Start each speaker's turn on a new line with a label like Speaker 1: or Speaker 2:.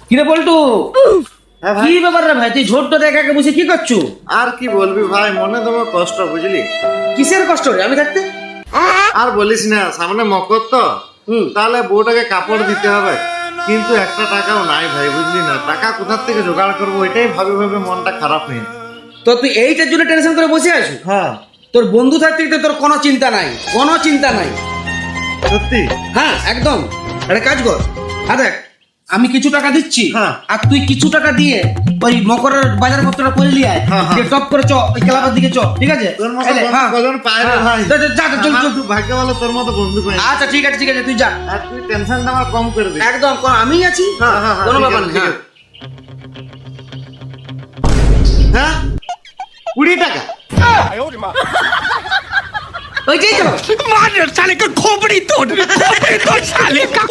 Speaker 1: কিরে বলটু,
Speaker 2: হ্যাঁ ভাই।
Speaker 1: কি ব্যাপার রে ভাই? তুই ঝোরটা দেখা বসে কি করছু?
Speaker 2: আর কি বলবি ভাই, মনে তোমার কষ্ট বুঝলি।
Speaker 1: কিসের কষ্ট রে আমি থাকতে?
Speaker 2: আর বলিস না, সামনে মকর তো, তাহলে বউটাকে কাপড় দিতে হবে, কিন্তু একটা টাকাও নাই ভাই বুঝলি না। টাকা কোথার থেকে জোগাড় করবো এটাই ভাবে ভাবে মনটা খারাপ হয়ে।
Speaker 1: তো তুই এইটার জন্য টেনশন করে বসে আছিস?
Speaker 2: হ্যাঁ
Speaker 1: তোর বন্ধু থাকতে তো তোর কোনো চিন্তা নাই, কোনো চিন্তা নাই।
Speaker 2: সত্যি।
Speaker 1: হ্যাঁ একদম। একটা কাজ কর, দেখ আমি কিছু টাকা দিচ্ছি,
Speaker 2: হ্যাঁ।
Speaker 1: আর তুই কিছু টাকা দিয়ে ওই মকরের বাজার পত্রটা করে নিয়ে আয়,
Speaker 2: হ্যাঁ, হ্যাঁ।
Speaker 1: যে টপ করে চ ওই ক্লাবের দিকে চ, ঠিক আছে?
Speaker 2: তোর মতো
Speaker 1: এই নে,
Speaker 2: বন্ধু
Speaker 1: হ্যাঁ।
Speaker 2: কজন পায় রে
Speaker 1: হ্যাঁ।
Speaker 2: ভাই।
Speaker 1: যা, যা, যা, চল,
Speaker 2: আমার
Speaker 1: চল।
Speaker 2: খুব ভাগ্য ভালো তোর মতো বন্ধু পাই।
Speaker 1: আচ্ছা ঠিক আছে ঠিক আছে, তুই যা।
Speaker 2: আর তুই টেনশনটা আমার কম করে দে।
Speaker 1: একদম আমি আছি,
Speaker 2: হ্যাঁ, হ্যাঁ, হ্যাঁ,
Speaker 1: কোনো
Speaker 2: ঠিক
Speaker 1: ব্যাপার
Speaker 2: আছে,
Speaker 1: নেই।
Speaker 2: ঠিক
Speaker 1: হ্যাঁ।
Speaker 2: আছে। হ্যাঁ 20 টাকা।
Speaker 1: ওই যে
Speaker 3: मार साले का खोपड़ी तोड़ साले का